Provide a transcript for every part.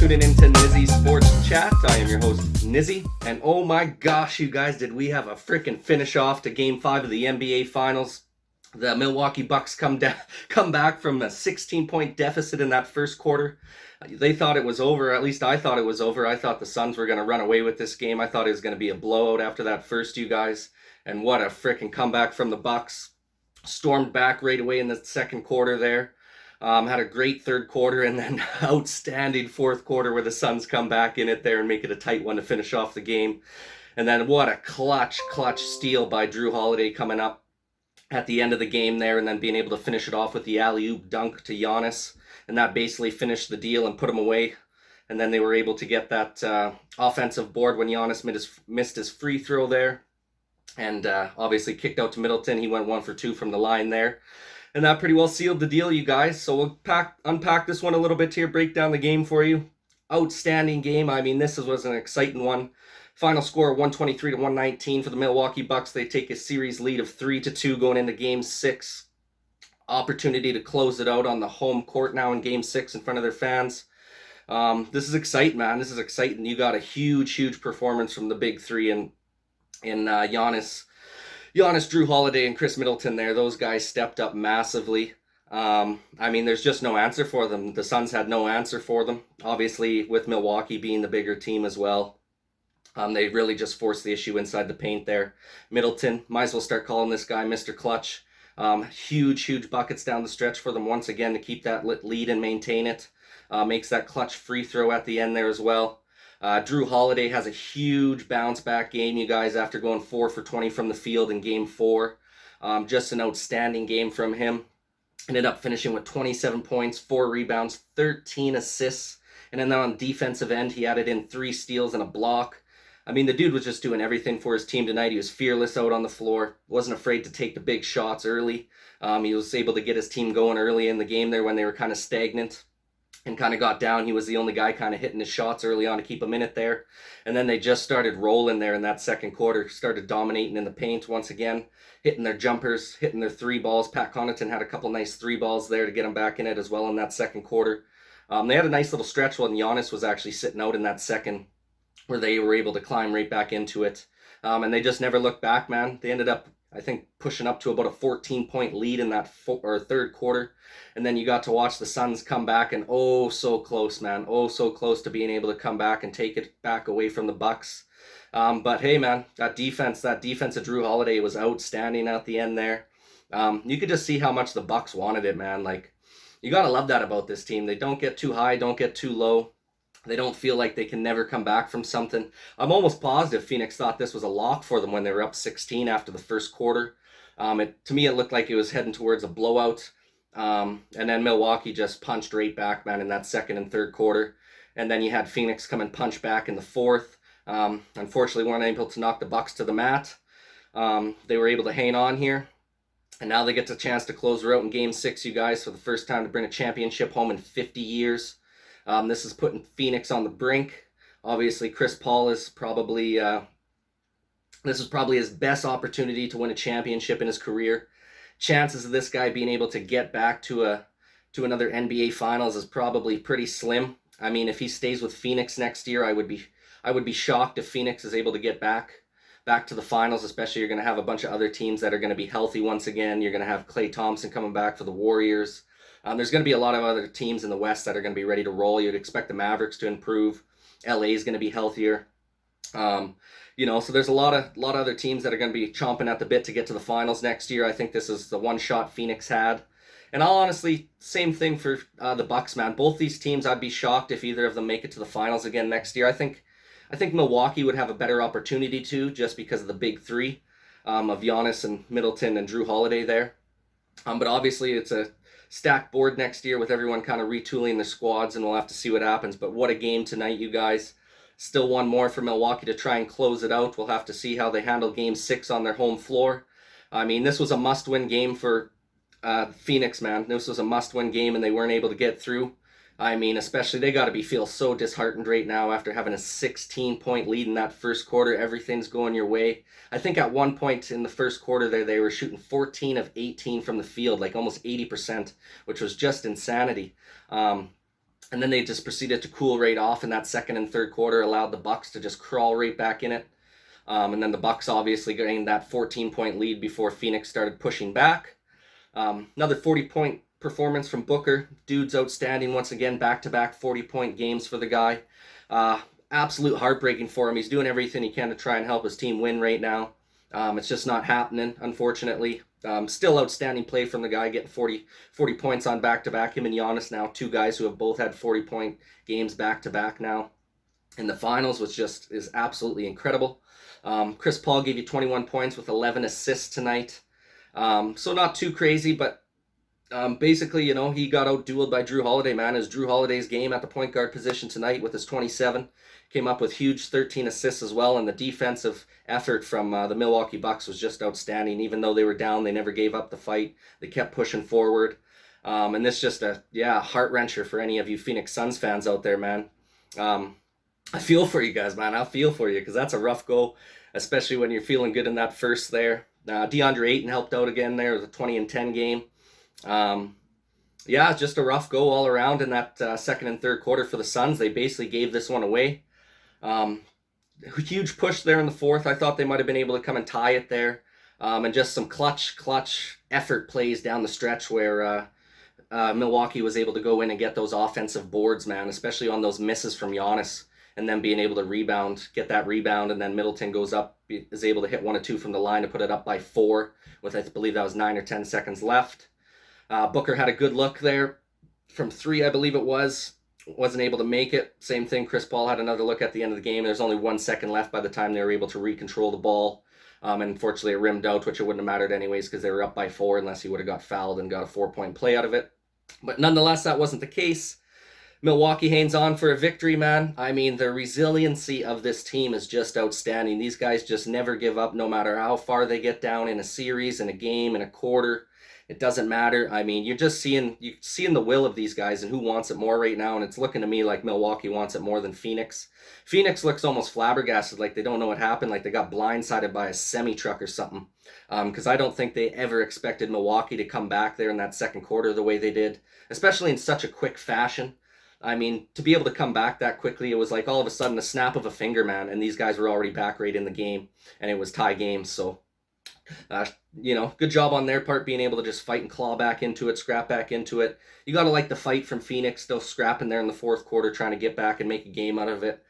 tuning in to Nizzy Sports Chat. I am your host, Nizzy. And oh my gosh, you guys, did we have a freaking finish off to Game 5 of the NBA Finals. The Milwaukee Bucks come back from a 16-point deficit in that first quarter. They thought it was over. At least I thought it was over. I thought the Suns were going to run away with this game. I thought it was going to be a blowout after that first, you guys. And what a freaking comeback from the Bucks. Stormed back right away in the second quarter there. Had a great third quarter and then outstanding fourth quarter where the Suns come back in it there and make it a tight one to finish off the game. And then what a clutch steal by Jrue Holiday coming up at the end of the game there and then being able to finish it off with the alley-oop dunk to Giannis. And that basically finished the deal and put him away. And then they were able to get that offensive board when Giannis missed his free throw there. And obviously kicked out to Middleton. He went 1 for 2 from the line there. And that pretty well sealed the deal, you guys. So we'll unpack this one a little bit here, break down the game for you. Outstanding game. I mean, this was an exciting one. Final score 123 to 119 for the Milwaukee Bucks. They take a series lead of 3-2 going into Game 6. Opportunity to close it out on the home court now in Game 6 in front of their fans. This is exciting, man. This is exciting. You got a huge performance from the big three in Giannis, Jrue Holiday, and Chris Middleton there. Those guys stepped up massively. I mean, there's just no answer for them. The Suns had no answer for them. Obviously, with Milwaukee being the bigger team as well. They really just forced the issue inside the paint there. Middleton, might as well start calling this guy Mr. Clutch. Huge buckets down the stretch for them once again to keep that lead and maintain it. Makes that clutch free throw at the end there as well. Jrue Holiday has a huge bounce back game, you guys, after going 4 for 20 from the field in Game 4. Just an outstanding game from him. Ended up finishing with 27 points, 4 rebounds, 13 assists. And then on defensive end, he added in 3 steals and a block. I mean, the dude was just doing everything for his team tonight. He was fearless out on the floor. Wasn't afraid to take the big shots early. He was able to get his team going early in the game there when they were kind of stagnant. And kind of got down. He was the only guy kind of hitting his shots early on to keep them in it there. And then they just started rolling there in that second quarter. Started dominating in the paint once again. Hitting their jumpers, hitting their 3 balls. Pat Connaughton had a couple nice 3 balls there to get them back in it as well in that second quarter. They had a nice little stretch when Giannis was actually sitting out in that second where they were able to climb right back into it. And they just never looked back, man. They ended up, I think, pushing up to about a 14-point lead in that third quarter. And then you got to watch the Suns come back and oh, so close, man. Oh, so close to being able to come back and take it back away from the Bucks. But hey, man, that defense of Jrue Holiday was outstanding at the end there. You could just see how much the Bucks wanted it, man. Like, you got to love that about this team. They don't get too high, don't get too low. They don't feel like they can never come back from something. I'm almost positive Phoenix thought this was a lock for them when they were up 16 after the first quarter. To me, it looked like it was heading towards a blowout. And then Milwaukee just punched right back, man, in that second and third quarter. And then you had Phoenix come and punch back in the fourth. Unfortunately, weren't able to knock the Bucks to the mat. They were able to hang on here. And now they get the chance to close her out in Game 6, you guys, for the first time to bring a championship home in 50 years. This is putting Phoenix on the brink. Obviously, Chris Paul is probably, this is probably his best opportunity to win a championship in his career. Chances of this guy being able to get back to another NBA Finals is probably pretty slim. I mean, if he stays with Phoenix next year, I would be shocked if Phoenix is able to get back to the finals. Especially, you're going to have a bunch of other teams that are going to be healthy once again. You're going to have Klay Thompson coming back for the Warriors. There's going to be a lot of other teams in the West that are going to be ready to roll. You'd expect the Mavericks to improve. LA is going to be healthier. So there's a lot of other teams that are going to be chomping at the bit to get to the finals next year. I think this is the one shot Phoenix had. And I'll honestly, same thing for the Bucks, man. Both these teams, I'd be shocked if either of them make it to the finals again next year. I think Milwaukee would have a better opportunity to, just because of the big three of Giannis and Middleton and Jrue Holiday there. But obviously, it's a stacked board next year with everyone kind of retooling their squads, and we'll have to see what happens. But what a game tonight, you guys. Still one more for Milwaukee to try and close it out. We'll have to see how they handle Game 6 on their home floor. I mean, this was a must-win game for Phoenix, man. This was a must-win game, and they weren't able to get through. I mean, especially, they got to feel so disheartened right now after having a 16-point lead in that first quarter. Everything's going your way. I think at one point in the first quarter there, they were shooting 14 of 18 from the field, like almost 80%, which was just insanity. and then they just proceeded to cool right off in that second and third quarter, allowed the Bucks to just crawl right back in it. And then the Bucks obviously gained that 14-point lead before Phoenix started pushing back. Another 40-point performance from Booker. Dude's outstanding once again, back-to-back 40-point games for the guy. Absolute heartbreaking for him. He's doing everything he can to try and help his team win right now. It's just not happening, unfortunately. Still outstanding play from the guy, getting 40 points on back-to-back. Him and Giannis now, two guys who have both had 40-point games back-to-back now in the finals, which just is absolutely incredible. Chris Paul gave you 21 points with 11 assists tonight. So not too crazy, but basically, you know, he got out-dueled by Jrue Holiday, man. It was Jrue Holiday's game at the point guard position tonight with his 27. Came up with huge 13 assists as well, and the defensive effort from the Milwaukee Bucks was just outstanding. Even though they were down, they never gave up the fight. They kept pushing forward. And this just heart-wrencher for any of you Phoenix Suns fans out there, man. I feel for you guys, man. I feel for you because that's a rough go, especially when you're feeling good in that first there. DeAndre Ayton helped out again there with a 20 and 10 game. Just a rough go all around in that second and third quarter for the Suns. They basically gave this one away. Huge push there in the fourth. I thought they might have been able to come and tie it there. And just some clutch effort plays down the stretch where Milwaukee was able to go in and get those offensive boards, man, especially on those misses from Giannis. And then being able to get that rebound, and then Middleton goes up, is able to hit 1 or 2 from the line to put it up by 4 with, I believe that was 9 or 10 seconds left. Booker had a good look there from 3, I believe it was. Wasn't able to make it. Same thing, Chris Paul had another look at the end of the game. There's only 1 second left by the time they were able to recontrol the ball. And unfortunately, it rimmed out, which it wouldn't have mattered anyways because they were up by 4 unless he would have got fouled and got a 4-point play out of it. But nonetheless, that wasn't the case. Milwaukee hangs on for a victory, man. I mean, the resiliency of this team is just outstanding. These guys just never give up no matter how far they get down in a series, in a game, in a quarter. It doesn't matter. I mean, you're seeing the will of these guys and who wants it more right now, and it's looking to me like Milwaukee wants it more than Phoenix. Phoenix looks almost flabbergasted, like they don't know what happened, like they got blindsided by a semi-truck or something. Because I don't think they ever expected Milwaukee to come back there in that second quarter the way they did, especially in such a quick fashion. I mean, to be able to come back that quickly, it was like all of a sudden a snap of a finger, man, and these guys were already back right in the game, and it was tie games. So, good job on their part being able to just fight and claw back into it, scrap back into it. You got to like the fight from Phoenix, still scrapping there in the fourth quarter, trying to get back and make a game out of it.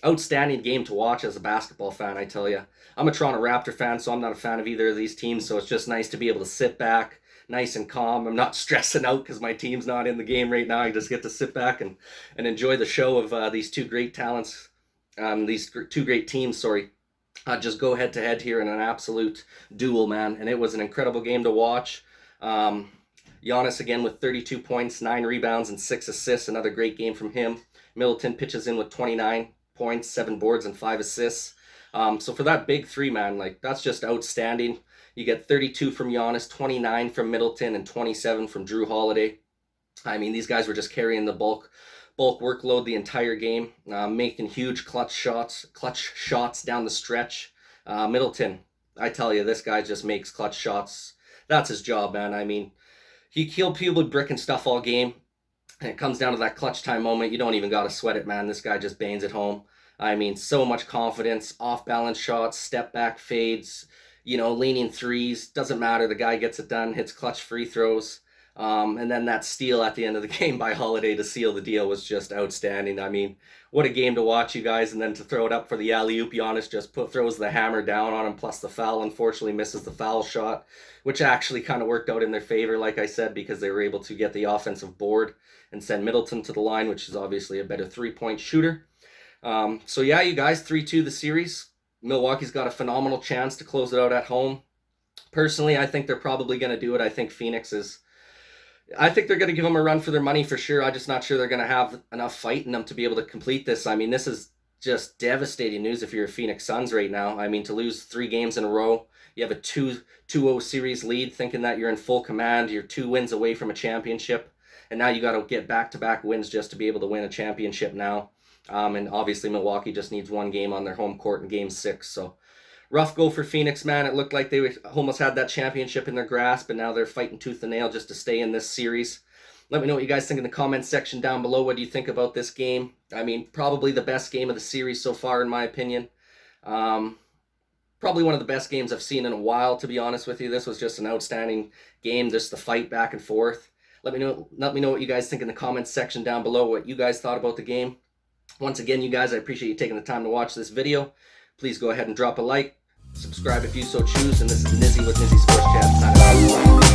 Outstanding game to watch as a basketball fan, I tell you. I'm a Toronto Raptor fan, so I'm not a fan of either of these teams, so it's just nice to be able to sit back, nice and calm. I'm not stressing out because my team's not in the game right now. I just get to sit back and enjoy the show of these two great talents, these two great teams, just go head to head here in an absolute duel, man. And it was an incredible game to watch. Giannis again with 32 points, 9 rebounds, and 6 assists. Another great game from him. Middleton pitches in with 29 points, 7 boards, and 5 assists. So for that big three, man, like that's just outstanding. You get 32 from Giannis, 29 from Middleton, and 27 from Jrue Holiday. I mean, these guys were just carrying the bulk workload the entire game, making huge clutch shots down the stretch. Middleton, I tell you, this guy just makes clutch shots. That's his job, man. I mean, he'll with brick and stuff all game, and it comes down to that clutch time moment. You don't even got to sweat it, man. This guy just bangs it home. I mean, so much confidence, off-balance shots, step-back fades, leaning threes. Doesn't matter. The guy gets it done, hits clutch free throws. And then that steal at the end of the game by Holiday to seal the deal was just outstanding. I mean, what a game to watch, you guys. And then to throw it up for the alley-oop, Giannis just throws the hammer down on him, plus the foul. Unfortunately, misses the foul shot, which actually kind of worked out in their favor, like I said, because they were able to get the offensive board and send Middleton to the line, which is obviously a better three-point shooter. You guys, 3-2 the series. Milwaukee's got a phenomenal chance to close it out at home. Personally, I think they're probably going to do it. I think they're going to give them a run for their money for sure. I'm just not sure they're going to have enough fight in them to be able to complete this. I mean, this is just devastating news if you're a Phoenix Suns right now. I mean, to lose 3 games in a row, you have a 2-0 series lead, thinking that you're in full command. You're 2 wins away from a championship, and now you got to get back-to-back wins just to be able to win a championship now. And obviously, Milwaukee just needs 1 game on their home court in Game 6, so rough go for Phoenix, man. It looked like they almost had that championship in their grasp, and now they're fighting tooth and nail just to stay in this series. Let me know what you guys think in the comments section down below. What do you think about this game? I mean, probably the best game of the series so far, in my opinion. Probably one of the best games I've seen in a while, to be honest with you. This was just an outstanding game, just the fight back and forth. Let me know what you guys think in the comments section down below, what you guys thought about the game. Once again, you guys, I appreciate you taking the time to watch this video. Please go ahead and drop a like, subscribe if you so choose, and this is Nizzy with Nizzy Sports Chat signing off.